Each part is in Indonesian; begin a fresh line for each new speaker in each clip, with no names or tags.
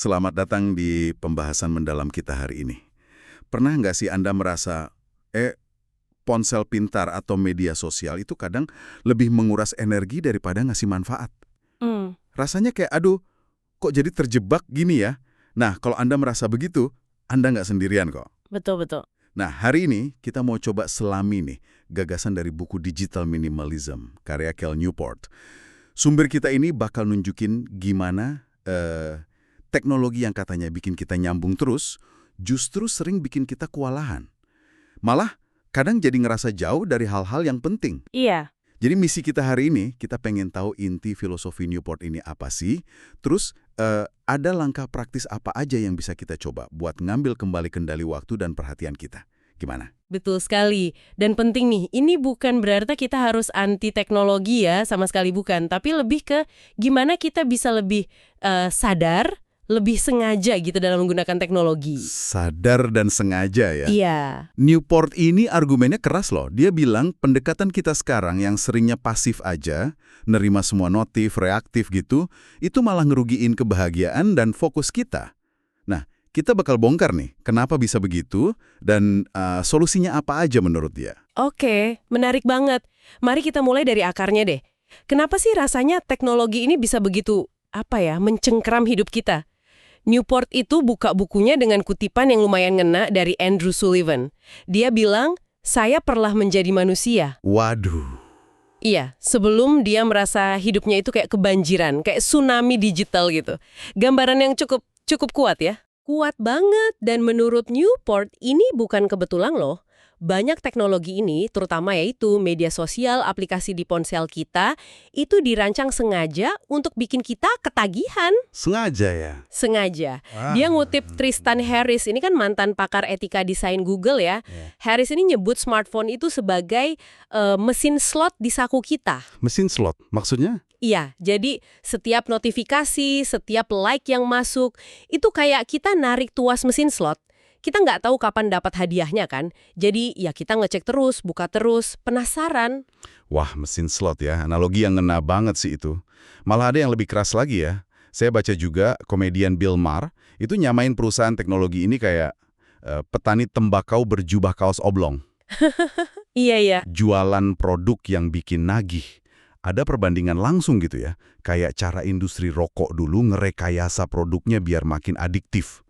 Selamat datang di pembahasan mendalam kita hari ini. Pernah nggak sih Anda merasa, ponsel pintar atau media sosial itu kadang lebih menguras energi daripada ngasih manfaat?
Hmm,
Rasanya kayak, aduh, kok jadi terjebak gini ya? Nah, kalau Anda merasa begitu, Anda nggak sendirian kok.
betul-betul.
Nah, hari ini kita mau coba selami nih gagasan dari buku Digital Minimalism, karya Cal Newport. Sumber kita ini bakal nunjukin gimana teknologi yang katanya bikin kita nyambung terus, justru sering bikin kita kewalahan. Malah, kadang jadi ngerasa jauh dari hal-hal yang penting.
Iya,
Jadi misi kita hari ini, kita pengen tahu inti filosofi Newport ini apa sih, terus ada langkah praktis apa aja yang bisa kita coba buat ngambil kembali kendali waktu dan perhatian kita. Gimana?
betul sekali. Dan penting nih, ini bukan berarti kita harus anti teknologi ya, sama sekali bukan. Tapi lebih ke gimana kita bisa lebih sadar, lebih sengaja gitu dalam menggunakan teknologi.
Sadar dan sengaja ya.
Iya,
Newport ini argumennya keras loh. Dia bilang pendekatan kita sekarang yang seringnya pasif aja, nerima semua notif, reaktif gitu, itu malah ngerugiin kebahagiaan dan fokus kita. Nah, kita bakal bongkar nih, kenapa bisa begitu, dan solusinya apa aja menurut dia.
oke, menarik banget. Mari kita mulai dari akarnya deh. Kenapa sih rasanya teknologi ini bisa begitu, mencengkeram hidup kita? Newport itu buka bukunya dengan kutipan yang lumayan ngena dari Andrew Sullivan. Dia bilang, saya pernah menjadi manusia.
Waduh,
Iya, sebelum dia merasa hidupnya itu kayak kebanjiran, kayak tsunami digital gitu. Gambaran yang cukup kuat ya. Kuat banget, dan menurut Newport ini bukan kebetulan loh. Banyak teknologi ini, terutama yaitu media sosial, aplikasi di ponsel kita, itu dirancang sengaja untuk bikin kita ketagihan.
sengaja ya?
Sengaja. Dia ngutip Tristan Harris, ini kan mantan pakar etika desain Google ya. Harris ini nyebut smartphone itu sebagai mesin slot di saku kita.
Mesin slot, maksudnya?
Iya, jadi setiap notifikasi, setiap like yang masuk, itu kayak kita narik tuas mesin slot. Kita nggak tahu kapan dapat hadiahnya kan. Jadi ya kita ngecek terus, buka terus, penasaran.
Wah, mesin slot ya, analogi yang ngena banget sih itu. Malah ada yang lebih keras lagi ya. Saya baca juga komedian Bill Maher, itu nyamain perusahaan teknologi ini kayak petani tembakau berjubah kaos oblong.
Iya, iya.
Jualan produk yang bikin nagih. Ada perbandingan langsung gitu ya. Kayak cara industri rokok dulu ngerekayasa produknya biar makin adiktif.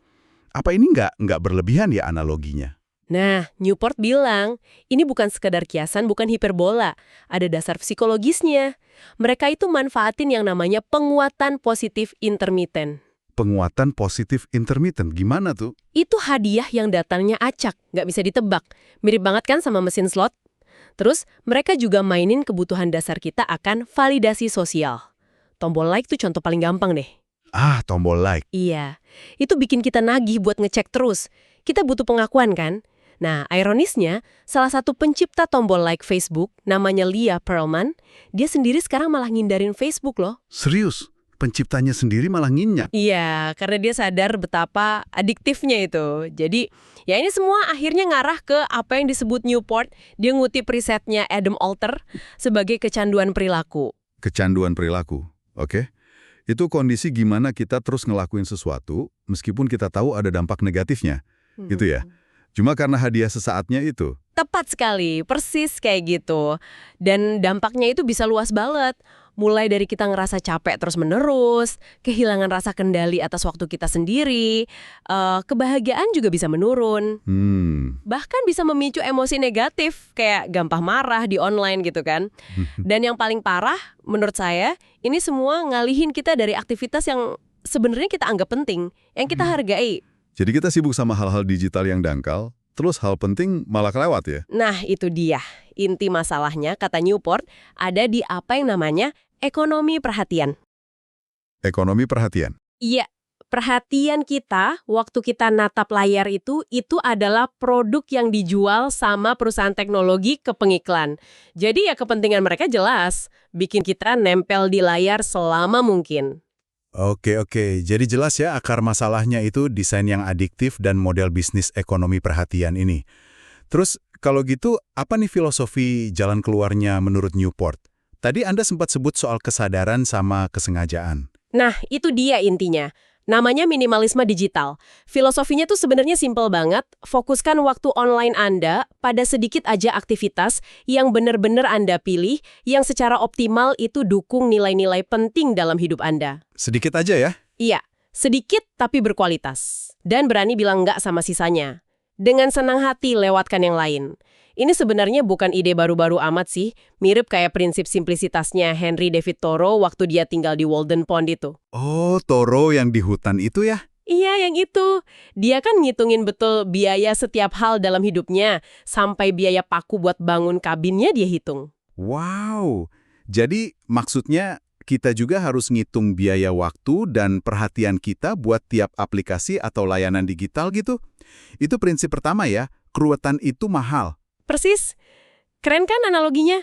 Apa ini nggak berlebihan ya analoginya?
Nah, Newport bilang, ini bukan sekedar kiasan, bukan hiperbola. Ada dasar psikologisnya. Mereka itu manfaatin yang namanya penguatan positif intermittent.
Penguatan positif intermittent, gimana tuh?
Itu hadiah yang datangnya acak, nggak bisa ditebak. Mirip banget kan sama mesin slot? Terus, mereka juga mainin kebutuhan dasar kita akan validasi sosial. Tombol like tuh contoh paling gampang deh.
Ah, tombol like.
Iya, itu bikin kita nagih buat ngecek terus. Kita butuh pengakuan kan? Nah, ironisnya, salah satu pencipta tombol like Facebook, namanya Leah Pearlman, dia sendiri sekarang malah ngindarin Facebook loh.
Serius? Penciptanya sendiri malah nginyak.
Iya, karena dia sadar betapa adiktifnya itu. Jadi, ya ini semua akhirnya ngarah ke apa yang disebut Newport. Dia ngutip risetnya Adam Alter sebagai kecanduan perilaku.
Kecanduan perilaku, oke? Itu kondisi gimana kita terus ngelakuin sesuatu, meskipun kita tahu ada dampak negatifnya, gitu ya? Cuma karena hadiah sesaatnya itu.
Tepat sekali, persis kayak gitu. Dan dampaknya itu bisa luas banget. Mulai dari kita ngerasa capek terus-menerus, kehilangan rasa kendali atas waktu kita sendiri, kebahagiaan juga bisa menurun. Bahkan bisa memicu emosi negatif, kayak gampang marah di online gitu kan. Dan yang paling parah, menurut saya, ini semua ngalihin kita dari aktivitas yang sebenarnya kita anggap penting, yang kita hargai.
Jadi kita sibuk sama hal-hal digital yang dangkal, terus hal penting malah kelewat ya?
Nah, itu dia. Inti masalahnya, kata Newport, ada di apa yang namanya ekonomi perhatian.
Ekonomi perhatian.
Iya, perhatian kita waktu kita natap layar itu adalah produk yang dijual sama perusahaan teknologi ke pengiklan. Jadi ya kepentingan mereka jelas, bikin kita nempel di layar selama mungkin.
Oke. Jadi jelas ya akar masalahnya itu desain yang adiktif dan model bisnis ekonomi perhatian ini. Terus kalau gitu apa nih filosofi jalan keluarnya menurut Newport? Tadi Anda sempat sebut soal kesadaran sama kesengajaan.
Nah, itu dia intinya. Namanya minimalisme digital. Filosofinya tuh sebenarnya simpel banget. Fokuskan waktu online Anda pada sedikit aja aktivitas yang benar-benar Anda pilih, yang secara optimal itu dukung nilai-nilai penting dalam hidup Anda.
Sedikit aja ya?
Iya, sedikit tapi berkualitas. Dan berani bilang enggak sama sisanya. Dengan senang hati lewatkan yang lain. Ini sebenarnya bukan ide baru-baru amat sih, mirip kayak prinsip simplisitasnya Henry David Thoreau waktu dia tinggal di Walden Pond itu.
Oh, Toro yang di hutan itu ya?
Iya, yang itu. Dia kan ngitungin betul biaya setiap hal dalam hidupnya, sampai biaya paku buat bangun kabinnya dia hitung.
Wow, jadi maksudnya kita juga harus ngitung biaya waktu dan perhatian kita buat tiap aplikasi atau layanan digital gitu? Itu prinsip pertama ya, keruwetan itu mahal.
Persis. Keren kan analoginya?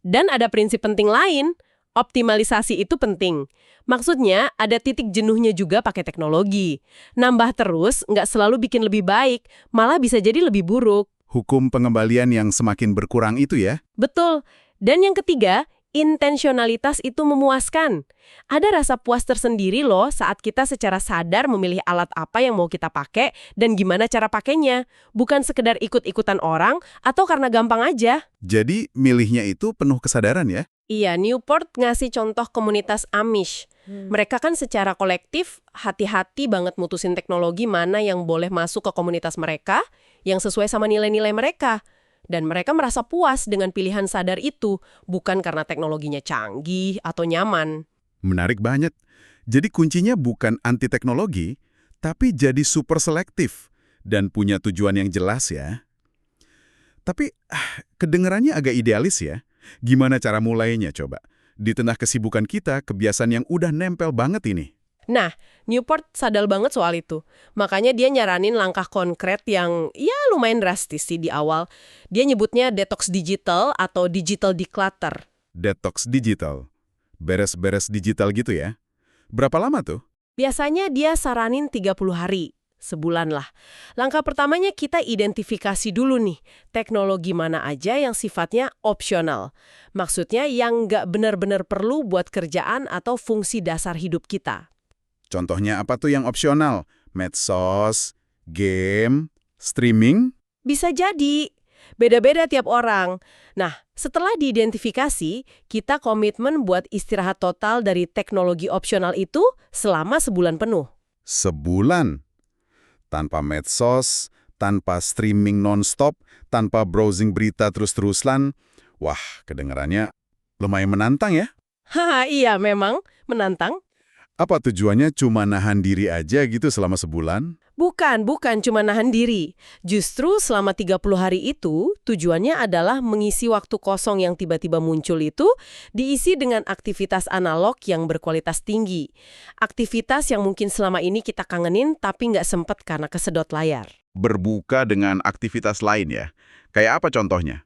Dan ada prinsip penting lain, optimalisasi itu penting. Maksudnya, ada titik jenuhnya juga pakai teknologi. Nambah terus, nggak selalu bikin lebih baik, malah bisa jadi lebih buruk.
Hukum pengembalian yang semakin berkurang itu ya?
Betul. Dan yang ketiga, intensionalitas itu memuaskan. Ada rasa puas tersendiri loh saat kita secara sadar memilih alat apa yang mau kita pakai dan gimana cara pakainya. Bukan sekedar ikut-ikutan orang atau karena gampang aja.
Jadi milihnya itu penuh kesadaran ya?
Iya, Newport ngasih contoh komunitas Amish. Mereka kan secara kolektif hati-hati banget mutusin teknologi mana yang boleh masuk ke komunitas mereka, yang sesuai sama nilai-nilai mereka. Dan mereka merasa puas dengan pilihan sadar itu, bukan karena teknologinya canggih atau nyaman.
Menarik banget. Jadi kuncinya bukan anti teknologi, tapi jadi super selektif dan punya tujuan yang jelas ya. Tapi kedengarannya agak idealis ya. Gimana cara mulainya coba? Di tengah kesibukan kita, kebiasaan yang udah nempel banget ini.
Nah, Newport sadar banget soal itu. Makanya dia nyaranin langkah konkret yang ya lumayan drastis sih di awal. Dia nyebutnya detox digital atau digital declutter.
Detox digital. Beres-beres digital gitu ya. Berapa lama tuh?
Biasanya dia saranin 30 hari, sebulan lah. Langkah pertamanya kita identifikasi dulu nih, teknologi mana aja yang sifatnya opsional. Maksudnya yang nggak benar-benar perlu buat kerjaan atau fungsi dasar hidup kita.
Contohnya apa tuh yang opsional? Medsos, game, streaming?
Bisa jadi. Beda-beda tiap orang. Nah, setelah diidentifikasi, kita komitmen buat istirahat total dari teknologi opsional itu selama sebulan penuh.
Sebulan? Tanpa medsos, tanpa streaming non-stop, tanpa browsing berita terus-terusan. Wah, kedengarannya lumayan menantang ya?
Haha, iya memang menantang.
Apa tujuannya cuma nahan diri aja gitu selama sebulan?
Bukan cuma nahan diri. Justru selama 30 hari itu, tujuannya adalah mengisi waktu kosong yang tiba-tiba muncul itu, diisi dengan aktivitas analog yang berkualitas tinggi. Aktivitas yang mungkin selama ini kita kangenin, tapi nggak sempet karena kesedot layar.
Berbuka dengan aktivitas lain ya? Kayak apa contohnya?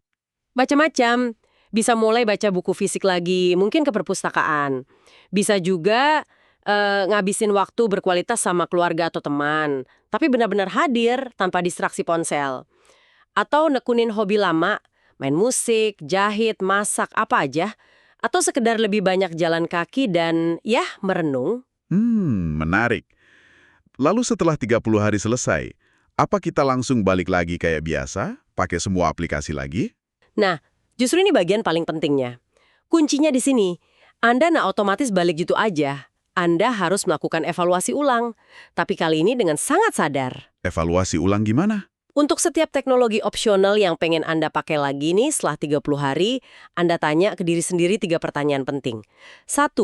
Macam-macam. Bisa mulai baca buku fisik lagi, mungkin ke perpustakaan. Bisa juga ngabisin waktu berkualitas sama keluarga atau teman, tapi benar-benar hadir tanpa distraksi ponsel. Atau nekunin hobi lama, main musik, jahit, masak, apa aja. Atau sekedar lebih banyak jalan kaki dan ya merenung.
Menarik. Lalu setelah 30 hari selesai, apa kita langsung balik lagi kayak biasa, pakai semua aplikasi lagi?
Nah, justru ini bagian paling pentingnya. Kuncinya di sini, Anda nggak otomatis balik gitu aja. Anda harus melakukan evaluasi ulang, tapi kali ini dengan sangat sadar.
Evaluasi ulang gimana?
Untuk setiap teknologi opsional yang pengen Anda pakai lagi nih setelah 30 hari, Anda tanya ke diri sendiri 3 pertanyaan penting. 1.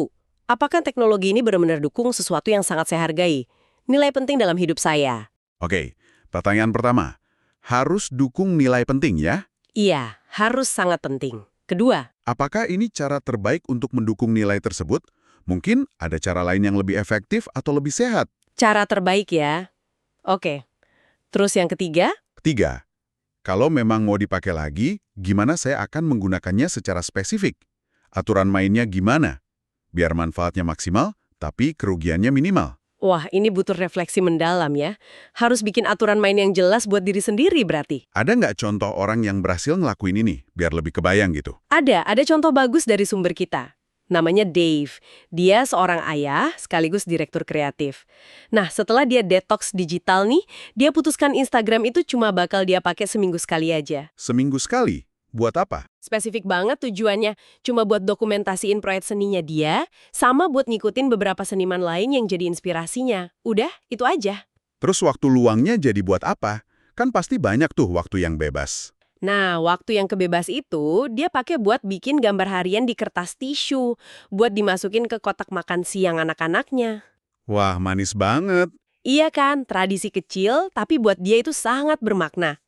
Apakah teknologi ini benar-benar dukung sesuatu yang sangat saya hargai? Nilai penting dalam hidup saya.
Oke, pertanyaan pertama. Harus dukung nilai penting ya?
Iya, harus sangat penting. Kedua,
Apakah ini cara terbaik untuk mendukung nilai tersebut? Mungkin ada cara lain yang lebih efektif atau lebih sehat.
cara terbaik ya. Oke. Terus yang ketiga?
Ketiga, kalau memang mau dipakai lagi, gimana saya akan menggunakannya secara spesifik? Aturan mainnya gimana? Biar manfaatnya maksimal, tapi kerugiannya minimal.
Wah, ini butuh refleksi mendalam ya. Harus bikin aturan main yang jelas buat diri sendiri berarti.
Ada nggak contoh orang yang berhasil ngelakuin ini, biar lebih kebayang gitu?
Ada contoh bagus dari sumber kita. Namanya Dave. Dia seorang ayah sekaligus direktur kreatif. Nah, setelah dia detox digital nih, dia putuskan Instagram itu cuma bakal dia pakai seminggu sekali aja.
Seminggu sekali? Buat apa?
Spesifik banget tujuannya, cuma buat dokumentasiin proyek seninya dia, sama buat ngikutin beberapa seniman lain yang jadi inspirasinya. Udah, itu aja.
Terus waktu luangnya jadi buat apa? Kan pasti banyak tuh waktu yang bebas.
Nah, waktu yang kebebas itu, dia pakai buat bikin gambar harian di kertas tisu, buat dimasukin ke kotak makan siang anak-anaknya.
Wah, manis banget.
Iya kan, tradisi kecil, tapi buat dia itu sangat bermakna.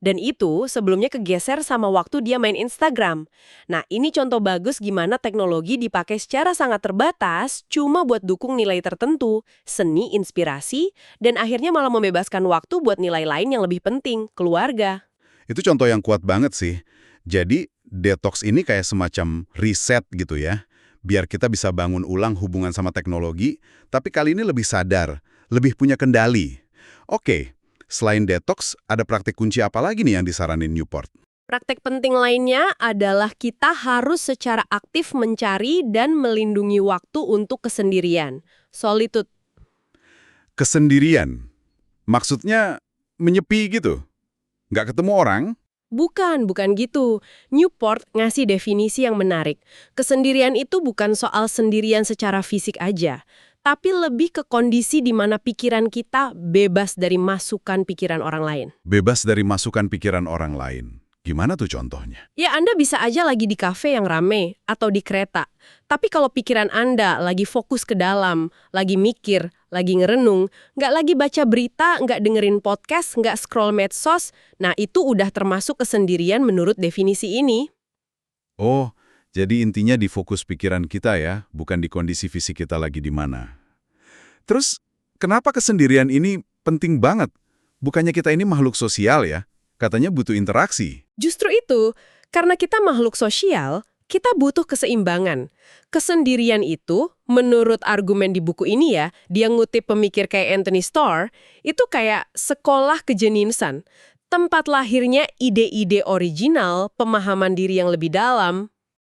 Dan itu sebelumnya kegeser sama waktu dia main Instagram. Nah, ini contoh bagus gimana teknologi dipakai secara sangat terbatas, cuma buat dukung nilai tertentu, seni, inspirasi, dan akhirnya malah membebaskan waktu buat nilai lain yang lebih penting, keluarga.
Itu contoh yang kuat banget sih. Jadi, detox ini kayak semacam reset gitu ya. Biar kita bisa bangun ulang hubungan sama teknologi, tapi kali ini lebih sadar, lebih punya kendali. Oke, selain detox, ada praktik kunci apa lagi nih yang disaranin Newport?
Praktek penting lainnya adalah kita harus secara aktif mencari dan melindungi waktu untuk kesendirian. Solitude.
Kesendirian. Maksudnya menyepi gitu? Nggak ketemu orang?
Bukan gitu. Newport ngasih definisi yang menarik. Kesendirian itu bukan soal sendirian secara fisik aja, tapi lebih ke kondisi di mana pikiran kita bebas dari masukan pikiran orang lain.
Bebas dari masukan pikiran orang lain. Gimana tuh contohnya?
Ya, Anda bisa aja lagi di kafe yang rame atau di kereta. Tapi kalau pikiran Anda lagi fokus ke dalam, lagi mikir, lagi ngerenung, nggak lagi baca berita, nggak dengerin podcast, nggak scroll medsos, nah itu udah termasuk kesendirian menurut definisi ini.
Oh, jadi intinya di fokus pikiran kita ya, bukan di kondisi fisik kita lagi di mana. Terus, kenapa kesendirian ini penting banget? Bukannya kita ini makhluk sosial ya? Katanya butuh interaksi.
Justru itu, karena kita makhluk sosial, kita butuh keseimbangan. Kesendirian itu, menurut argumen di buku ini ya, dia ngutip pemikir kayak Anthony Starr, itu kayak sekolah kejeniusan. Tempat lahirnya ide-ide original, pemahaman diri yang lebih dalam.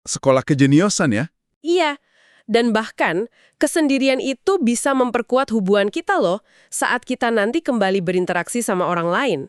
Sekolah kejeniusan ya?
Iya, dan bahkan kesendirian itu bisa memperkuat hubungan kita loh, saat kita nanti kembali berinteraksi sama orang lain.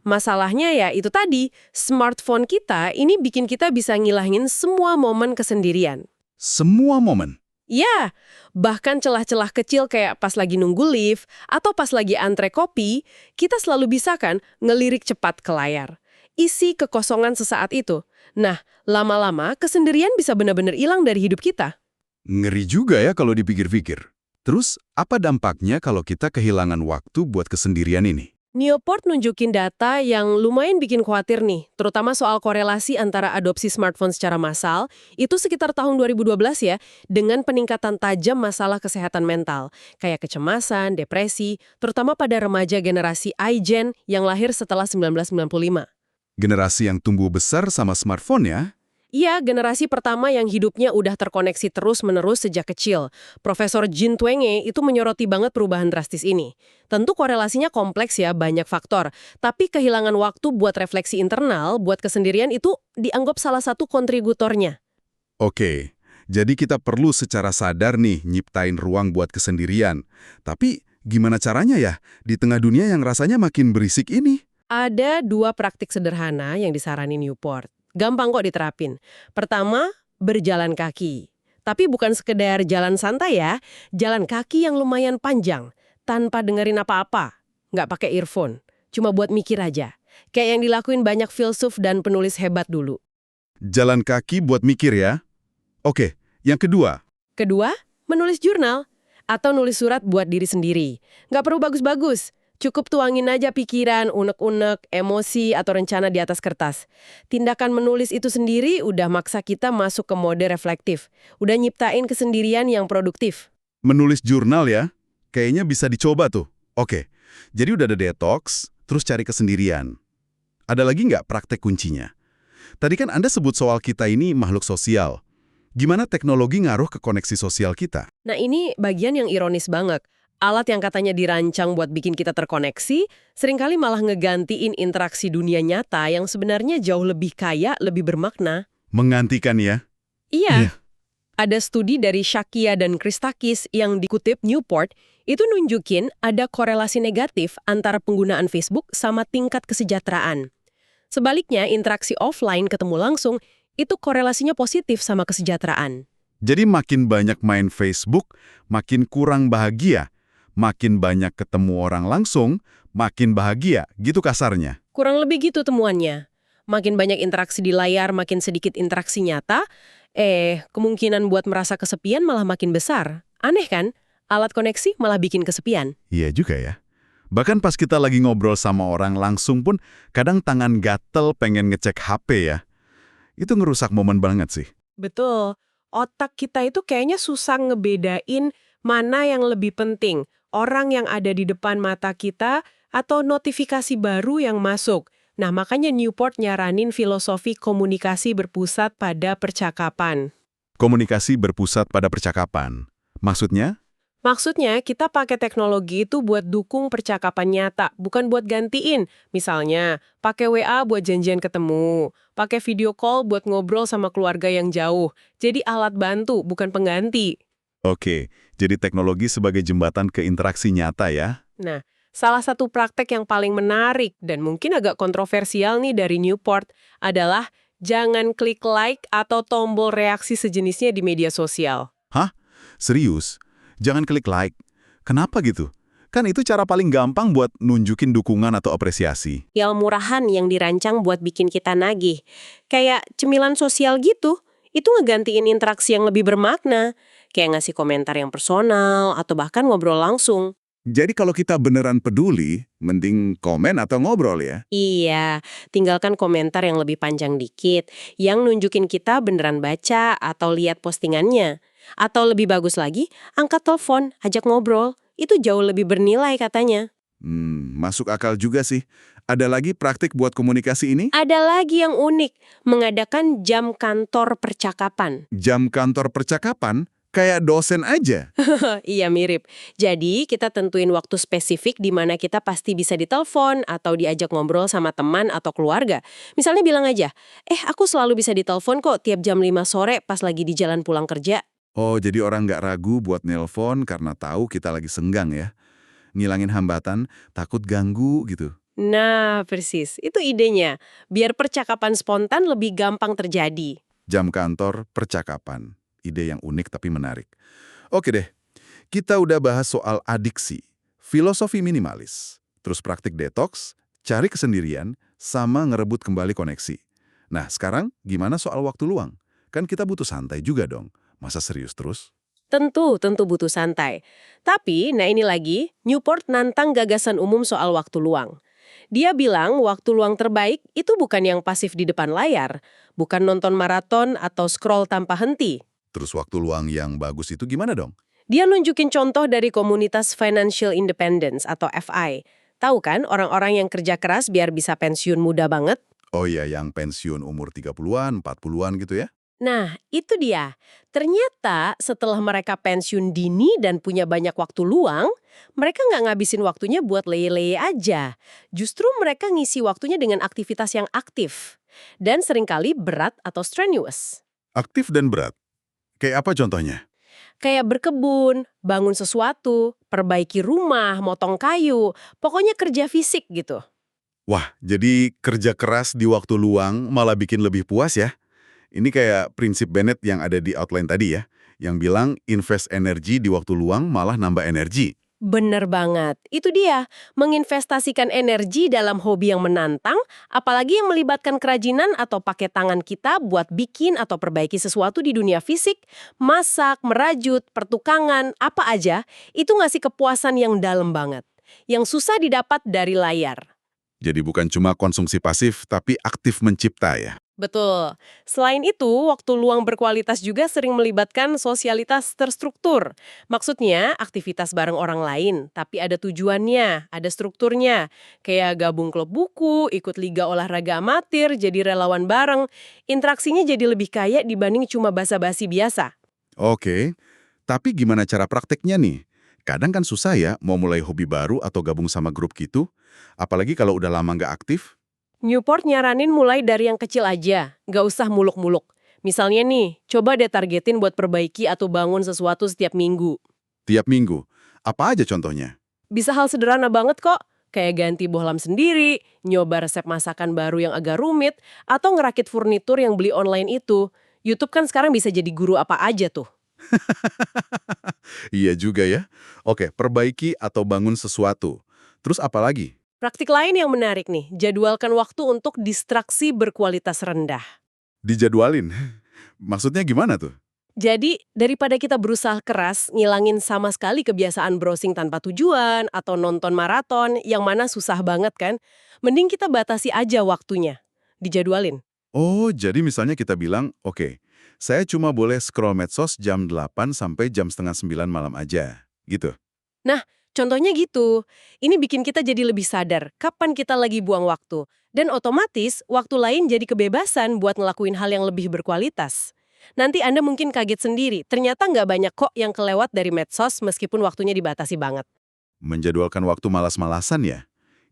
Masalahnya ya itu tadi, smartphone kita ini bikin kita bisa ngilangin semua momen kesendirian.
Semua momen?
Ya, bahkan celah-celah kecil kayak pas lagi nunggu lift atau pas lagi antre kopi, kita selalu bisa kan ngelirik cepat ke layar. Isi kekosongan sesaat itu. Nah, lama-lama kesendirian bisa benar-benar hilang dari hidup kita.
Ngeri juga ya kalau dipikir-pikir. Terus, apa dampaknya kalau kita kehilangan waktu buat kesendirian ini?
Newport nunjukin data yang lumayan bikin khawatir nih, terutama soal korelasi antara adopsi smartphone secara massal, itu sekitar tahun 2012 ya, dengan peningkatan tajam masalah kesehatan mental, kayak kecemasan, depresi, terutama pada remaja generasi iGen yang lahir setelah 1995.
Generasi yang tumbuh besar sama smartphone ya?
Iya, generasi pertama yang hidupnya udah terkoneksi terus-menerus sejak kecil. Profesor Jean Twenge itu menyoroti banget perubahan drastis ini. Tentu korelasinya kompleks ya, banyak faktor. Tapi kehilangan waktu buat refleksi internal, buat kesendirian itu dianggap salah satu kontributornya.
Oke, jadi kita perlu secara sadar nih nyiptain ruang buat kesendirian. Tapi gimana caranya ya di tengah dunia yang rasanya makin berisik ini?
Ada 2 praktik sederhana yang disaranin Newport. Gampang kok diterapin. Pertama, berjalan kaki. Tapi bukan sekedar jalan santai ya, jalan kaki yang lumayan panjang, tanpa dengerin apa-apa. Nggak pakai earphone, cuma buat mikir aja. Kayak yang dilakuin banyak filsuf dan penulis hebat dulu.
Jalan kaki buat mikir ya? Oke, yang kedua.
Kedua, menulis jurnal. Atau nulis surat buat diri sendiri. Nggak perlu bagus-bagus. Cukup tuangin aja pikiran, unek-unek, emosi, atau rencana di atas kertas. Tindakan menulis itu sendiri udah maksa kita masuk ke mode reflektif. Udah nyiptain kesendirian yang produktif.
Menulis jurnal ya? Kayaknya bisa dicoba tuh. Oke, jadi udah ada detox, terus cari kesendirian. Ada lagi nggak praktek kuncinya? Tadi kan Anda sebut soal kita ini makhluk sosial. Gimana teknologi ngaruh ke koneksi sosial kita?
Nah ini bagian yang ironis banget. Alat yang katanya dirancang buat bikin kita terkoneksi, seringkali malah ngegantiin interaksi dunia nyata yang sebenarnya jauh lebih kaya, lebih bermakna.
Menggantikan ya?
Iya. Ada studi dari Shakia dan Christakis yang dikutip Newport, itu nunjukin ada korelasi negatif antara penggunaan Facebook sama tingkat kesejahteraan. Sebaliknya, interaksi offline ketemu langsung, itu korelasinya positif sama kesejahteraan.
Jadi makin banyak main Facebook, makin kurang bahagia. Makin banyak ketemu orang langsung, makin bahagia, gitu kasarnya.
Kurang lebih gitu temuannya. Makin banyak interaksi di layar, makin sedikit interaksi nyata, kemungkinan buat merasa kesepian malah makin besar. Aneh kan? Alat koneksi malah bikin kesepian.
Iya juga ya. Bahkan pas kita lagi ngobrol sama orang langsung pun, kadang tangan gatel pengen ngecek HP ya. Itu ngerusak momen banget sih.
Betul. Otak kita itu kayaknya susah ngebedain mana yang lebih penting. Orang yang ada di depan mata kita atau notifikasi baru yang masuk. Nah, makanya Newport nyaranin filosofi komunikasi berpusat pada percakapan.
Komunikasi berpusat pada percakapan. Maksudnya?
Maksudnya, kita pakai teknologi itu buat dukung percakapan nyata, bukan buat gantiin. Misalnya, pakai WA buat janjian ketemu, pakai video call buat ngobrol sama keluarga yang jauh. Jadi alat bantu, bukan pengganti.
Oke, jadi teknologi sebagai jembatan ke interaksi nyata ya?
Nah, salah satu praktek yang paling menarik dan mungkin agak kontroversial nih dari Newport adalah jangan klik like atau tombol reaksi sejenisnya di media sosial.
Hah? Serius? Jangan klik like. Kenapa gitu? Kan itu cara paling gampang buat nunjukin dukungan atau apresiasi.
Yang murahan yang dirancang buat bikin kita nagih. Kayak cemilan sosial gitu, itu ngegantiin interaksi yang lebih bermakna. Kayak ngasih komentar yang personal atau bahkan ngobrol langsung.
Jadi kalau kita beneran peduli, mending komen atau ngobrol ya?
Iya, tinggalkan komentar yang lebih panjang dikit, yang nunjukin kita beneran baca atau lihat postingannya. Atau lebih bagus lagi, angkat telepon, ajak ngobrol. Itu jauh lebih bernilai katanya.
Masuk akal juga sih. Ada lagi praktik buat komunikasi ini?
Ada lagi yang unik, mengadakan jam kantor percakapan.
Jam kantor percakapan? Kayak dosen aja.
Iya, mirip. Jadi, kita tentuin waktu spesifik di mana kita pasti bisa ditelepon atau diajak ngobrol sama teman atau keluarga. Misalnya bilang aja, aku selalu bisa ditelepon kok tiap jam 5 sore pas lagi di jalan pulang kerja.
Oh, jadi orang nggak ragu buat nelpon karena tahu kita lagi senggang ya. Ngilangin hambatan, takut ganggu gitu.
Nah, persis. Itu idenya. Biar percakapan spontan lebih gampang terjadi.
Jam kantor percakapan. Ide yang unik tapi menarik. Oke deh, kita udah bahas soal adiksi, filosofi minimalis, terus praktik detox, cari kesendirian, sama ngerebut kembali koneksi. Nah, sekarang gimana soal waktu luang? Kan kita butuh santai juga dong. Masa serius terus?
Tentu butuh santai. Tapi, nah ini lagi, Newport nantang gagasan umum soal waktu luang. Dia bilang waktu luang terbaik itu bukan yang pasif di depan layar, bukan nonton maraton atau scroll tanpa henti.
Terus waktu luang yang bagus itu gimana dong?
Dia nunjukin contoh dari komunitas Financial Independence atau FI. Tahu kan orang-orang yang kerja keras biar bisa pensiun muda banget?
Oh iya, yang pensiun umur 30-an, 40-an gitu ya?
Nah, itu dia. Ternyata setelah mereka pensiun dini dan punya banyak waktu luang, mereka nggak ngabisin waktunya buat leye-leye aja. Justru mereka ngisi waktunya dengan aktivitas yang aktif. Dan seringkali berat atau strenuous.
Aktif dan berat. Kayak apa contohnya?
Kayak berkebun, bangun sesuatu, perbaiki rumah, motong kayu, pokoknya kerja fisik gitu.
Wah, jadi kerja keras di waktu luang malah bikin lebih puas ya? Ini kayak prinsip Bennett yang ada di outline tadi ya, yang bilang invest energi di waktu luang malah nambah energi.
Bener banget. Itu dia, menginvestasikan energi dalam hobi yang menantang, apalagi yang melibatkan kerajinan atau pakai tangan kita buat bikin atau perbaiki sesuatu di dunia fisik, masak, merajut, pertukangan, apa aja, itu ngasih kepuasan yang dalam banget. Yang susah didapat dari layar.
Jadi bukan cuma konsumsi pasif, tapi aktif mencipta ya.
Betul. Selain itu, waktu luang berkualitas juga sering melibatkan sosialitas terstruktur. Maksudnya, aktivitas bareng orang lain, tapi ada tujuannya, ada strukturnya. Kayak gabung klub buku, ikut liga olahraga amatir, jadi relawan bareng. Interaksinya jadi lebih kaya dibanding cuma basa-basi biasa.
Oke, tapi gimana cara prakteknya nih? Kadang kan susah ya mau mulai hobi baru atau gabung sama grup gitu. Apalagi kalau udah lama nggak aktif.
Newport nyaranin mulai dari yang kecil aja, nggak usah muluk-muluk. Misalnya nih, coba deh targetin buat perbaiki atau bangun sesuatu setiap minggu.
Tiap minggu. Apa aja contohnya?
Bisa hal sederhana banget kok, kayak ganti bohlam sendiri, nyoba resep masakan baru yang agak rumit, atau ngerakit furnitur yang beli online itu. YouTube kan sekarang bisa jadi guru apa aja tuh.
Iya juga ya. Oke, perbaiki atau bangun sesuatu. Terus apa lagi?
Praktik lain yang menarik nih, jadwalkan waktu untuk distraksi berkualitas rendah.
Dijadwalin. Maksudnya gimana tuh?
Jadi, daripada kita berusaha keras ngilangin sama sekali kebiasaan browsing tanpa tujuan atau nonton maraton yang mana susah banget kan, mending kita batasi aja waktunya. Dijadwalin.
Oh, jadi misalnya kita bilang, oke, saya cuma boleh scroll medsos jam 8 sampai jam setengah 9 malam aja. Gitu.
Nah, contohnya gitu. Ini bikin kita jadi lebih sadar kapan kita lagi buang waktu. Dan otomatis, waktu lain jadi kebebasan buat ngelakuin hal yang lebih berkualitas. Nanti Anda mungkin kaget sendiri, ternyata nggak banyak kok yang kelewat dari medsos meskipun waktunya dibatasi banget.
Menjadwalkan waktu malas-malasan ya?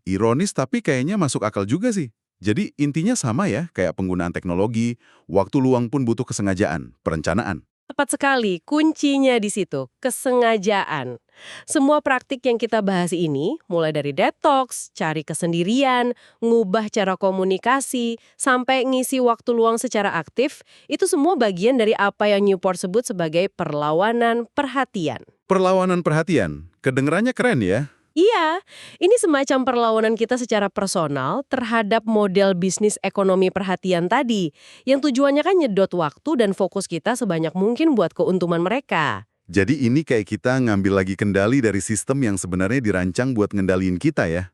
Ironis tapi kayaknya masuk akal juga sih. Jadi intinya sama ya, kayak penggunaan teknologi, waktu luang pun butuh kesengajaan, perencanaan.
Tepat sekali, kuncinya di situ, kesengajaan. Semua praktik yang kita bahas ini, mulai dari detox, cari kesendirian, ngubah cara komunikasi, sampai ngisi waktu luang secara aktif, itu semua bagian dari apa yang Newport sebut sebagai perlawanan perhatian.
Perlawanan perhatian, kedengerannya keren ya?
Iya, ini semacam perlawanan kita secara personal terhadap model bisnis ekonomi perhatian tadi, yang tujuannya kan nyedot waktu dan fokus kita sebanyak mungkin buat keuntungan mereka.
Jadi ini kayak kita ngambil lagi kendali dari sistem yang sebenarnya dirancang buat ngendaliin kita ya.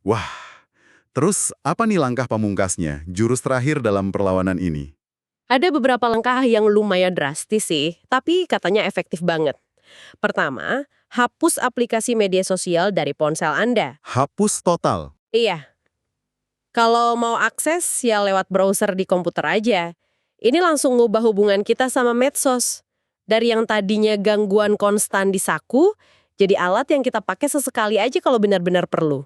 Wah, terus apa nih langkah pamungkasnya, jurus terakhir dalam perlawanan ini?
Ada beberapa langkah yang lumayan drastis sih, tapi katanya efektif banget. Pertama, hapus aplikasi media sosial dari ponsel Anda.
Hapus total.
Iya, kalau mau akses ya lewat browser di komputer aja. Ini langsung ngubah hubungan kita sama medsos. Dari yang tadinya gangguan konstan di saku, jadi alat yang kita pakai sesekali aja kalau benar-benar perlu.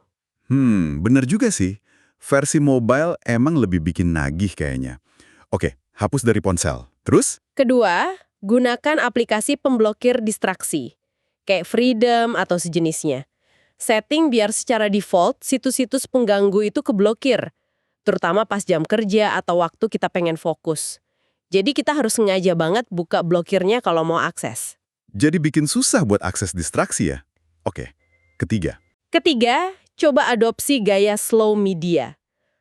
Bener juga sih. Versi mobile emang lebih bikin nagih kayaknya. Oke, hapus dari ponsel. Terus?
Kedua, gunakan aplikasi pemblokir distraksi, kayak Freedom atau sejenisnya. Setting biar secara default situs-situs pengganggu itu keblokir, terutama pas jam kerja atau waktu kita pengen fokus. Jadi kita harus sengaja banget buka blokirnya kalau mau akses.
Jadi bikin susah buat akses distraksi ya? Oke, ketiga.
Ketiga, coba adopsi gaya slow media.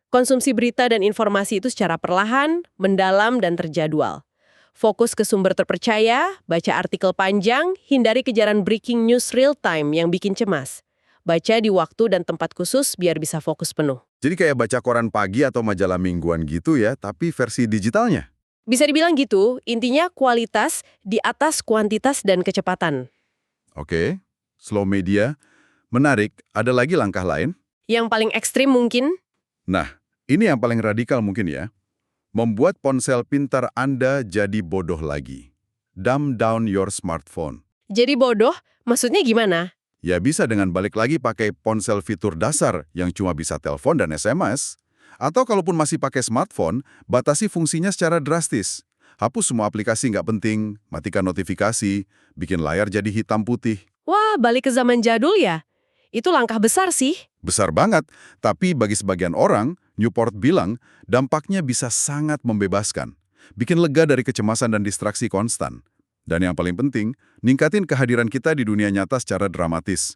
Konsumsi berita dan informasi itu secara perlahan, mendalam, dan terjadwal. Fokus ke sumber terpercaya, baca artikel panjang, hindari kejaran breaking news real time yang bikin cemas. Baca di waktu dan tempat khusus biar bisa fokus penuh.
Jadi kayak baca koran pagi atau majalah mingguan gitu ya, tapi versi digitalnya.
Bisa dibilang gitu, intinya kualitas di atas kuantitas dan kecepatan.
Oke, slow media. Menarik, ada lagi langkah lain?
Yang paling ekstrim mungkin,
Nah, ini yang paling radikal mungkin ya. Membuat ponsel pintar Anda jadi bodoh lagi. Dumb down your smartphone.
jadi bodoh, maksudnya gimana?
Ya bisa dengan balik lagi pakai ponsel fitur dasar yang cuma bisa telepon dan SMS. Atau kalaupun masih pakai smartphone, batasi fungsinya secara drastis. Hapus semua aplikasi nggak penting, matikan notifikasi, bikin layar jadi hitam putih.
Wah, balik ke zaman jadul ya? Itu langkah besar sih.
Besar banget, tapi bagi sebagian orang, Newport bilang dampaknya bisa sangat membebaskan. Bikin lega dari kecemasan dan distraksi konstan. Dan yang paling penting, ningkatin kehadiran kita di dunia nyata secara dramatis.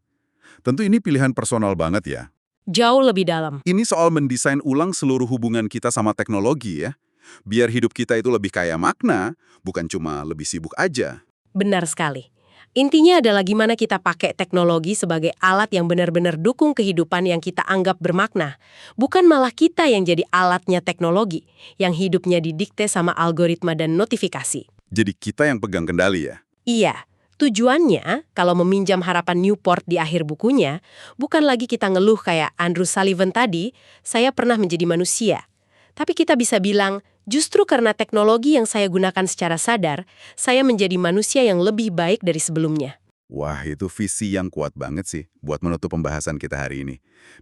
Tentu ini pilihan personal banget ya.
Jauh lebih dalam.
Ini soal mendesain ulang seluruh hubungan kita sama teknologi ya. Biar hidup kita itu lebih kaya makna, bukan cuma lebih sibuk aja.
Benar sekali. Intinya adalah gimana kita pakai teknologi sebagai alat yang benar-benar dukung kehidupan yang kita anggap bermakna. Bukan malah kita yang jadi alatnya teknologi, yang hidupnya didikte sama algoritma dan notifikasi.
Jadi kita yang pegang kendali ya.
Iya, tujuannya kalau meminjam harapan Newport di akhir bukunya, bukan lagi kita ngeluh kayak Andrew Sullivan tadi, saya pernah menjadi manusia. Tapi kita bisa bilang, justru karena teknologi yang saya gunakan secara sadar, saya menjadi manusia yang lebih baik dari sebelumnya.
Wah, itu visi yang kuat banget sih buat menutup pembahasan kita hari ini.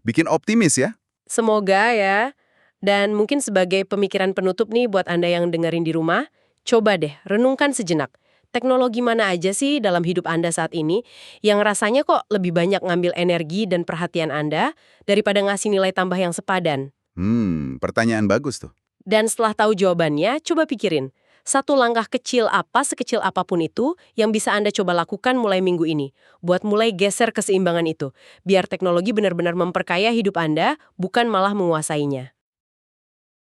Bikin optimis ya.
Semoga ya. Dan mungkin sebagai pemikiran penutup nih buat Anda yang dengerin di rumah, coba deh renungkan sejenak. Teknologi mana aja sih dalam hidup Anda saat ini yang rasanya kok lebih banyak ngambil energi dan perhatian Anda daripada ngasih nilai tambah yang sepadan?
Pertanyaan bagus tuh.
Dan setelah tahu jawabannya, coba pikirin. Satu langkah kecil apa, sekecil apapun itu, yang bisa Anda coba lakukan mulai minggu ini. Buat mulai geser keseimbangan itu. Biar teknologi benar-benar memperkaya hidup Anda, bukan malah menguasainya.